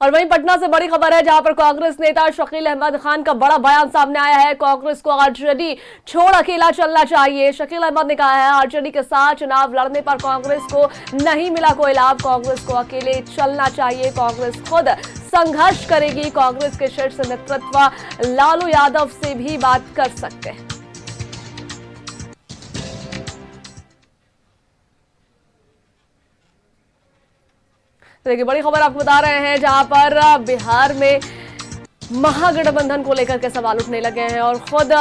और वहीं पटना से बड़ी खबर है, जहां पर कांग्रेस नेता शकील अहमद खान का बड़ा बयान सामने आया है। कांग्रेस को आरजेडी छोड़ अकेला चलना चाहिए। शकील अहमद ने कहा है, आरजेडी के साथ चुनाव लड़ने पर कांग्रेस को नहीं मिला कोई लाभ, कांग्रेस को अकेले चलना चाहिए। कांग्रेस खुद संघर्ष करेगी। कांग्रेस के शीर्ष नेतृत्व लालू यादव से भी बात कर सकते हैं। देखिए, बड़ी खबर आपको बता रहे हैं, जहां पर बिहार में महागठबंधन को लेकर के सवाल उठने लगे हैं और खुद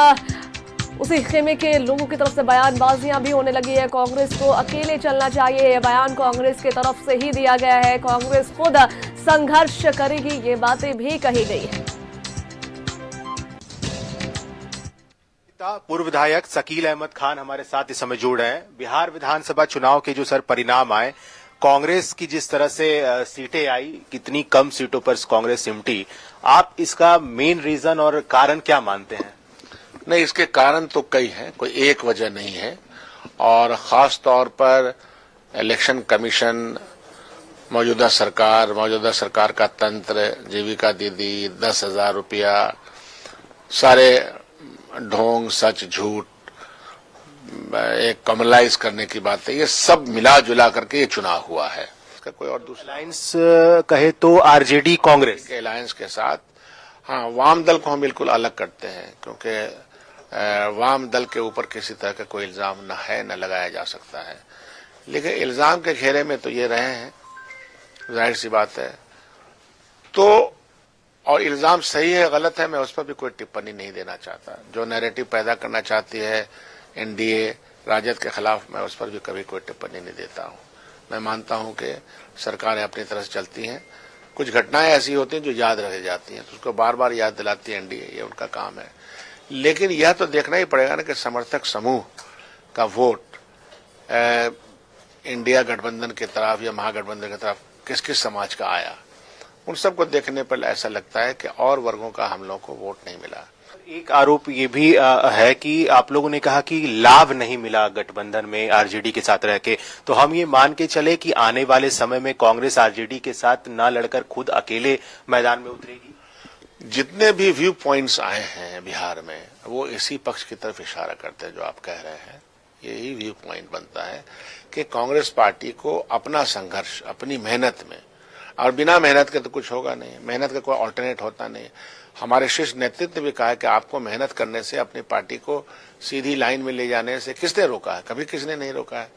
उसी खेमे के लोगों की तरफ से बयानबाजियां भी होने लगी है। कांग्रेस को अकेले चलना चाहिए, यह बयान कांग्रेस की तरफ से ही दिया गया है। कांग्रेस खुद संघर्ष करेगी, ये बातें भी कही गई है। पूर्व विधायक शकील अहमद खान हमारे साथ इस समय जुड़ रहे हैं। बिहार विधानसभा चुनाव के जो परिणाम आए, कांग्रेस की जिस तरह से सीटें आई, कितनी कम सीटों पर कांग्रेस सिमटी, आप इसका मेन रीजन और कारण क्या मानते हैं? नहीं, इसके कारण तो कई हैं, कोई एक वजह नहीं है। और खास तौर पर इलेक्शन कमीशन, मौजूदा सरकार का तंत्र, जीविका दीदी, 10,000 रुपया, सारे ढोंग, सच, झूठ, एक कमलाइज करने की बात है, ये सब मिला जुला करके ये चुनाव हुआ है। इसका कोई और दूसरा अलायंस कहे तो आरजेडी कांग्रेस के अलायंस के साथ, हाँ, वाम दल को हम बिल्कुल अलग करते हैं, क्योंकि वाम दल के ऊपर किसी तरह का कोई इल्जाम न है, न लगाया जा सकता है। लेकिन इल्जाम के घेरे में तो ये रहे हैं, जाहिर सी बात है। तो और इल्जाम सही है गलत है, मैं उस पर भी कोई टिप्पणी नहीं देना चाहता। जो नैरेटिव पैदा करना चाहती है एनडीए राजद के खिलाफ, मैं उस पर भी कभी कोई टिप्पणी नहीं देता हूं। मैं मानता हूं कि सरकारें अपनी तरह से चलती हैं, कुछ घटनाएं ऐसी होती हैं जो याद रह जाती हैं, तो उसको बार बार याद दिलाती है एनडीए, ये उनका काम है। लेकिन यह तो देखना ही पड़ेगा ना कि समर्थक समूह का वोट इंडिया गठबंधन की तरफ या महागठबंधन की तरफ किस किस समाज का आया। उन सबको देखने पर ऐसा लगता है कि और वर्गों का हम लोगों को वोट नहीं मिला। एक आरोप ये भी है कि आप लोगों ने कहा कि लाभ नहीं मिला गठबंधन में आरजेडी के साथ रह के, तो हम ये मान के चले कि आने वाले समय में कांग्रेस आरजेडी के साथ ना लड़कर खुद अकेले मैदान में उतरेगी? जितने भी व्यू पॉइंट्स आए हैं बिहार में, वो इसी पक्ष की तरफ इशारा करते हैं जो आप कह रहे हैं। यही व्यू पॉइंट बनता है कि कांग्रेस पार्टी को अपना संघर्ष, अपनी मेहनत में, और बिना मेहनत के तो कुछ होगा नहीं, मेहनत का कोई ऑल्टरनेट होता नहीं। हमारे शीर्ष नेतृत्व ने भी कहा है कि आपको मेहनत करने से, अपनी पार्टी को सीधी लाइन में ले जाने से किसने रोका है? कभी किसने नहीं रोका है।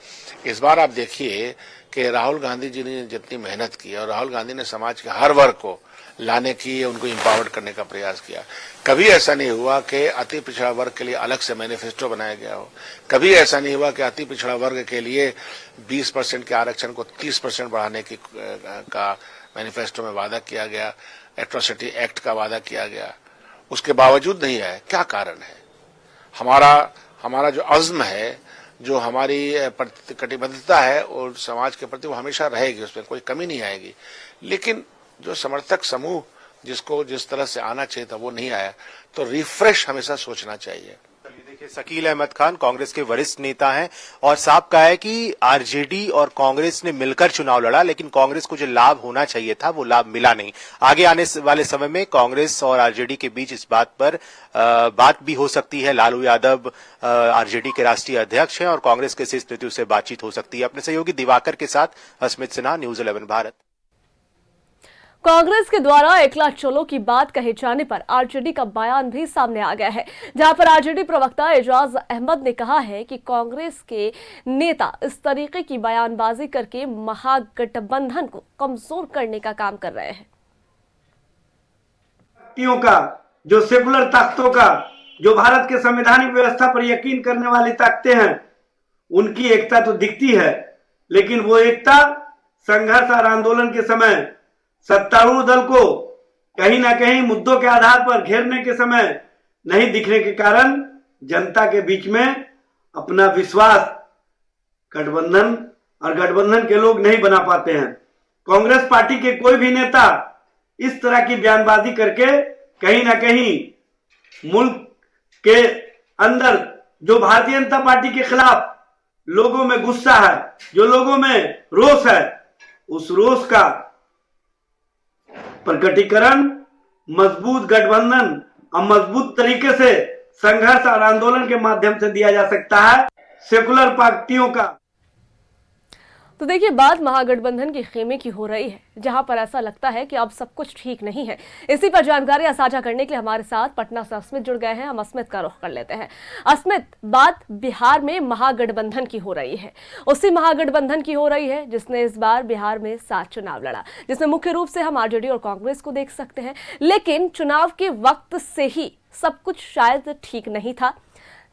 इस बार आप देखिए कि राहुल गांधी जी ने जितनी मेहनत की, और राहुल गांधी ने समाज के हर वर्ग को लाने की, उनको एम्पावर्ड करने का प्रयास किया। कभी ऐसा नहीं हुआ कि अति पिछड़ा वर्ग के लिए अलग से मैनिफेस्टो बनाया गया हो। कभी ऐसा नहीं हुआ कि अति पिछड़ा वर्ग के लिए 20% के आरक्षण को 30% बढ़ाने की का मैनिफेस्टो में वादा किया गया, एट्रोसिटी एक्ट का वादा किया गया। उसके बावजूद नहीं है। क्या कारण है? हमारा जो अज़्म है, जो हमारी कटिबद्धता है और समाज के प्रति, वो हमेशा रहेगी, उसमें कोई कमी नहीं आएगी। लेकिन जो समर्थक समूह जिसको जिस तरह से आना चाहिए था वो नहीं आया, तो रिफ्रेश हमेशा सोचना चाहिए। देखिए, शकील अहमद खान कांग्रेस के वरिष्ठ नेता हैं और साफ कहा है कि आरजेडी और कांग्रेस ने मिलकर चुनाव लड़ा, लेकिन कांग्रेस को जो लाभ होना चाहिए था वो लाभ मिला नहीं। आगे आने वाले समय में कांग्रेस और आरजेडी के बीच इस बात पर बात भी हो सकती है। लालू यादव आरजेडी के राष्ट्रीय अध्यक्ष हैं और कांग्रेस के शीर्ष नेतृत्व से बातचीत हो सकती है। अपने सहयोगी दिवाकर के साथ अस्मित सिन्हा, न्यूज 11 भारत। कांग्रेस के द्वारा एकला चलो की बात कहे जाने पर आरजेडी का बयान भी सामने आ गया है, जहां पर आरजेडी प्रवक्ता एजाज अहमद ने कहा है कि कांग्रेस के नेता इस तरीके की बयानबाजी करके महागठबंधन को कमजोर करने का काम कर रहे हैं। का जो सेकुलर ताकतों का, जो भारत के संवैधानिक व्यवस्था पर यकीन करने वाली ताकतें हैं, उनकी एकता तो दिखती है, लेकिन वो एकता संघर्ष और आंदोलन के समय सत्तारूढ़ दल को कहीं ना कहीं मुद्दों के आधार पर घेरने के समय नहीं दिखने के कारण जनता के बीच में अपना विश्वास गठबंधन और गठबंधन के लोग नहीं बना पाते हैं। कांग्रेस पार्टी के कोई भी नेता इस तरह की बयानबाजी करके कहीं ना कहीं मुल्क के अंदर जो भारतीय जनता पार्टी के खिलाफ लोगों में गुस्सा है, जो लोगों में रोष है, उस रोष का प्रकटीकरण मजबूत गठबंधन और मजबूत तरीके से संघर्ष और आंदोलन के माध्यम से दिया जा सकता है। सेकुलर पार्टियों का तो देखिए, बात महागठबंधन के खेमे की हो रही है, जहां पर ऐसा लगता है कि अब सब कुछ ठीक नहीं है। इसी पर जानकारियां साझा करने के लिए हमारे साथ पटना से अस्मित जुड़ गए हैं। हम अस्मित का रुख कर लेते हैं। अस्मित, बात बिहार में महागठबंधन की हो रही है, उसी महागठबंधन की हो रही है जिसने इस बार बिहार में 7 चुनाव लड़ा, जिसमें मुख्य रूप से हम आरजेडी और कांग्रेस को देख सकते हैं। लेकिन चुनाव के वक्त से ही सब कुछ शायद ठीक नहीं था।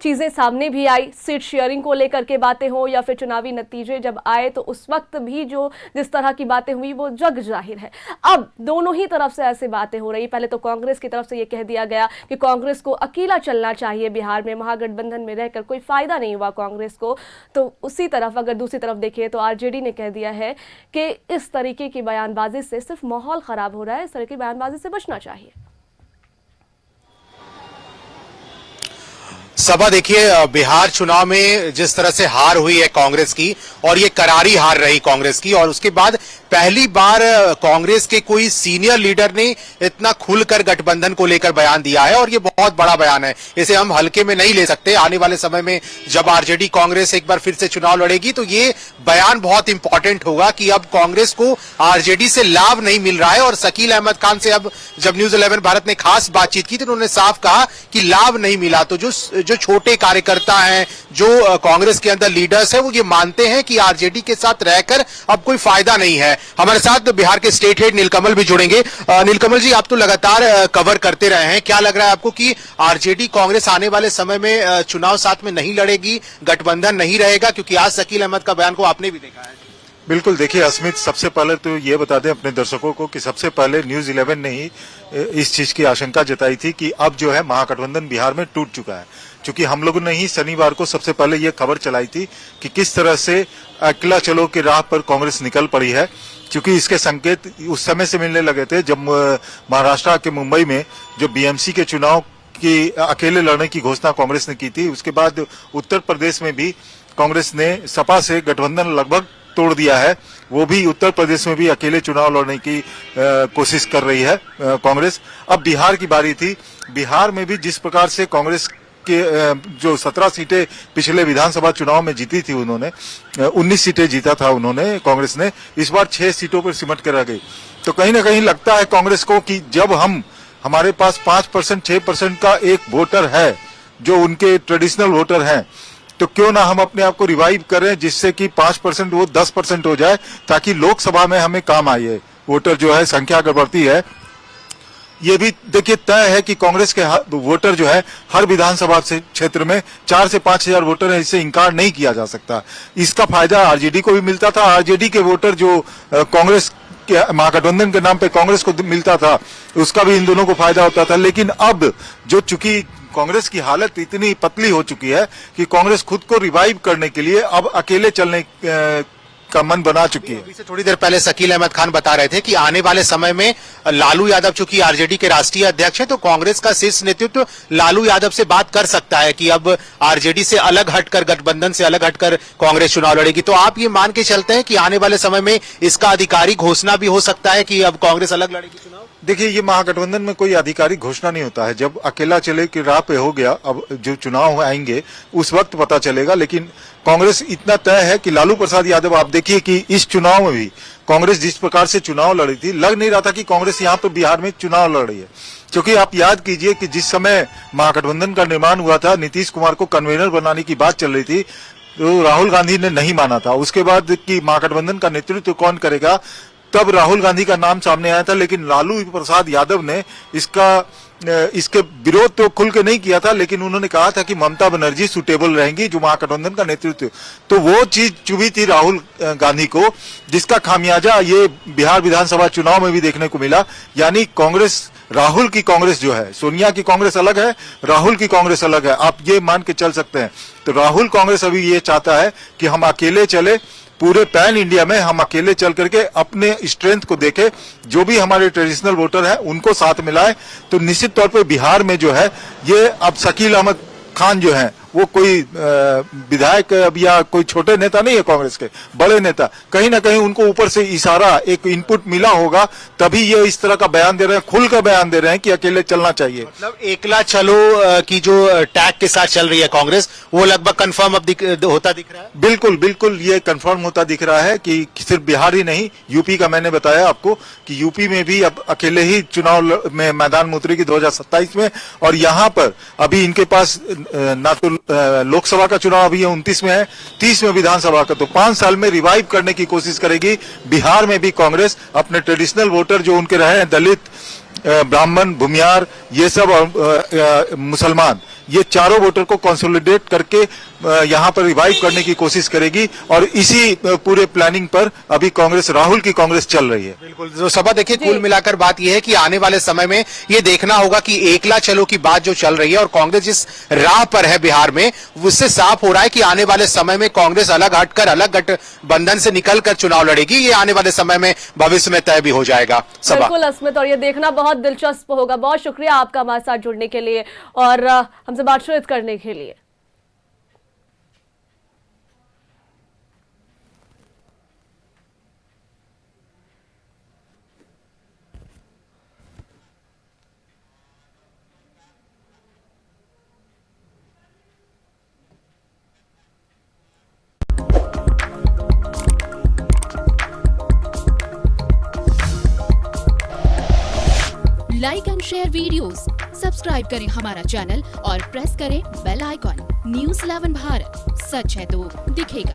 चीजें सामने भी आई, सीट शेयरिंग को लेकर के बातें हो या फिर चुनावी नतीजे जब आए तो उस वक्त भी जिस तरह की बातें हुई वो जग जाहिर है। अब दोनों ही तरफ से ऐसी बातें हो रही। पहले तो कांग्रेस की तरफ से ये कह दिया गया कि कांग्रेस को अकेला चलना चाहिए, बिहार में महागठबंधन में रहकर कोई फायदा नहीं हुआ कांग्रेस को। तो उसी तरफ अगर दूसरी तरफ देखिए तो आरजेडी ने कह दिया है कि इस तरीके की बयानबाजी से सिर्फ माहौल खराब हो रहा है, इस तरह की बयानबाजी से बचना चाहिए। सभा, देखिए बिहार चुनाव में जिस तरह से हार हुई है कांग्रेस की, और ये करारी हार रही कांग्रेस की, और उसके बाद पहली बार कांग्रेस के कोई सीनियर लीडर ने इतना खुलकर गठबंधन को लेकर बयान दिया है, और ये बहुत बड़ा बयान है, इसे हम हल्के में नहीं ले सकते। आने वाले समय में जब आरजेडी कांग्रेस एक बार फिर से चुनाव लड़ेगी तो ये बयान बहुत इंपॉर्टेंट होगा कि अब कांग्रेस को आरजेडी से लाभ नहीं मिल रहा है। और शकील अहमद खान से अब जब न्यूज 11 भारत ने खास बातचीत की तो उन्होंने साफ कहा कि लाभ नहीं मिला। तो जो छोटे कार्यकर्ता हैं, जो कांग्रेस के अंदर लीडर्स हैं, वो ये मानते हैं कि आरजेडी के साथ रहकर अब कोई फायदा नहीं है। हमारे साथ बिहार के स्टेट हेड नीलकमल भी जुड़ेंगे। नीलकमल जी, आप तो लगातार कवर करते रहे हैं, क्या लग रहा है आपको कि आरजेडी कांग्रेस आने वाले समय में चुनाव साथ में नहीं लड़ेगी, गठबंधन नहीं रहेगा? क्योंकि आज शकील अहमद का बयान को आपने भी देखा है। बिल्कुल, देखिए अस्मित, सबसे पहले तो ये बता दें अपने दर्शकों को कि सबसे पहले न्यूज 11 ने ही इस चीज की आशंका जताई थी कि अब जो है महागठबंधन बिहार में टूट चुका है, क्योंकि हम लोगों ने ही शनिवार को सबसे पहले ये खबर चलाई थी कि किस तरह से अकेला चलो की राह पर कांग्रेस निकल पड़ी है। क्योंकि इसके संकेत उस समय से मिलने लगे थे जब महाराष्ट्र के मुंबई में जो बीएमसी के चुनाव की अकेले लड़ने की घोषणा कांग्रेस ने की थी, उसके बाद उत्तर प्रदेश में भी कांग्रेस ने सपा से गठबंधन लगभग तोड़ दिया है। वो भी उत्तर प्रदेश में भी अकेले चुनाव लड़ने की कोशिश कर रही है कांग्रेस। अब बिहार की बारी थी। बिहार में भी जिस प्रकार से कांग्रेस के जो 17 सीटें पिछले विधानसभा चुनाव में जीती थी, उन्होंने 19 सीटें जीता था उन्होंने, कांग्रेस ने इस बार 6 सीटों पर सिमट कर रह गई। तो कहीं ना कहीं लगता है कांग्रेस को कि जब हमारे पास 5% 6% का एक वोटर है जो उनके ट्रेडिशनल वोटर हैं, तो क्यों ना हम अपने आप को रिवाइव करें जिससे कि 5% वो 10% हो जाए, ताकि लोकसभा में हमें काम आए। वोटर जो है संख्या अगर बढ़ती है, ये भी देखिए तय है कि कांग्रेस के वोटर जो है हर विधानसभा से क्षेत्र में 4 से 5 हजार वोटर है, इससे इंकार नहीं किया जा सकता। इसका फायदा आरजेडी को भी मिलता था। आरजेडी के वोटर जो कांग्रेस के महागठबंधन के नाम पे कांग्रेस को मिलता था, उसका भी इन दोनों को फायदा होता था। लेकिन अब जो चूंकि कांग्रेस की हालत इतनी पतली हो चुकी है कि कांग्रेस खुद को रिवाइव करने के लिए अब अकेले चलने का मन बना चुकी है। अभी से थोड़ी देर पहले शकील अहमद खान बता रहे थे कि आने वाले समय में लालू यादव चूंकि आरजेडी के राष्ट्रीय अध्यक्ष हैं, तो कांग्रेस का शीर्ष नेतृत्व लालू यादव से बात कर सकता है कि अब आरजेडी से अलग हटकर, गठबंधन से अलग हटकर कांग्रेस चुनाव लड़ेगी। तो आप ये मान के चलते हैं कि आने वाले समय में इसका आधिकारिक घोषणा भी हो सकता है कि अब कांग्रेस अलग लड़ेगी चुनाव? देखिए, ये महागठबंधन में कोई आधिकारिक घोषणा नहीं होता है। जब अकेला चले की राह पे हो गया, अब जो चुनाव आएंगे उस वक्त पता चलेगा। लेकिन कांग्रेस इतना तय है कि लालू प्रसाद यादव, आप देखिए कि इस चुनाव में भी कांग्रेस जिस प्रकार से चुनाव लड़ी थी, लग नहीं रहा था कि कांग्रेस यहाँ पर बिहार में चुनाव लड़ रही है। क्योंकि आप याद कीजिए कि जिस समय महागठबंधन का निर्माण हुआ था, नीतीश कुमार को कन्वीनर बनाने की बात चल रही थी, तो राहुल गांधी ने नहीं माना था। उसके बाद कि महागठबंधन का नेतृत्व कौन करेगा, तब राहुल गांधी का नाम सामने आया था। लेकिन लालू प्रसाद यादव ने इसके विरोध तो खुल के नहीं किया था, लेकिन उन्होंने कहा था कि ममता बनर्जी सुटेबल रहेंगी जो महागठबंधन का नेतृत्व। तो वो चीज चुभी थी राहुल गांधी को, जिसका खामियाजा ये बिहार विधानसभा चुनाव में भी देखने को मिला। यानी कांग्रेस, राहुल की कांग्रेस जो है, सोनिया की कांग्रेस अलग है, राहुल की कांग्रेस अलग है, आप ये मान के चल सकते हैं। तो राहुल कांग्रेस अभी ये चाहता है कि हम अकेले चले, पूरे पैन इंडिया में हम अकेले चल करके अपने स्ट्रेंथ को देखे, जो भी हमारे ट्रेडिशनल वोटर हैं उनको साथ मिलाए। तो निश्चित तौर पे बिहार में जो है ये अब शकील अहमद खान जो है वो कोई विधायक या कोई छोटे नेता नहीं है कांग्रेस के, बड़े नेता। कहीं ना कहीं उनको ऊपर से इशारा, एक इनपुट मिला होगा, तभी ये इस तरह का बयान दे रहे हैं, खुलकर बयान दे रहे हैं कि अकेले चलना चाहिए। मतलब एकला चलो की जो टैग के साथ चल रही है कांग्रेस, वो लगभग कंफर्म अब होता दिख रहा है। बिल्कुल बिल्कुल ये कंफर्म होता दिख रहा है कि सिर्फ बिहार ही नहीं, यूपी का मैंने बताया आपको कि यूपी में भी अब अकेले ही चुनाव में मैदान में उतरेगी 2027 में। और यहाँ पर अभी इनके पास ना तो लोकसभा का चुनाव अभी 29 में है, 30 में विधानसभा का, तो 5 साल में रिवाइव करने की कोशिश करेगी। बिहार में भी कांग्रेस अपने ट्रेडिशनल वोटर जो उनके रहे हैं, दलित, ब्राह्मण, भूमियार, ये सब और मुसलमान, ये चारों वोटर को कंसोलिडेट करके यहाँ पर रिवाइव करने की कोशिश करेगी। और इसी पूरे प्लानिंग पर अभी कांग्रेस, राहुल की कांग्रेस चल रही है। बिल्कुल। तो सभा देखिए, कुल मिलाकर बात यह है कि आने वाले समय में ये देखना होगा कि एकला चलो की बात जो चल रही है और कांग्रेस जिस राह पर है बिहार में, उससे साफ हो रहा है कि आने वाले समय में कांग्रेस अलग हटकर, अलग गठबंधन से निकलकर चुनाव लड़ेगी। ये आने वाले समय में भविष्य में तय भी हो जाएगा। बिल्कुल अस्मित, और ये देखना बहुत दिलचस्प होगा। बहुत शुक्रिया आपका हमारे साथ जुड़ने के लिए और हमसे बातचीत करने के लिए। Like and share videos, subscribe करें हमारा चैनल और प्रेस करें बेल आइकॉन। न्यूज़ 11 भारत, सच है तो दिखेगा।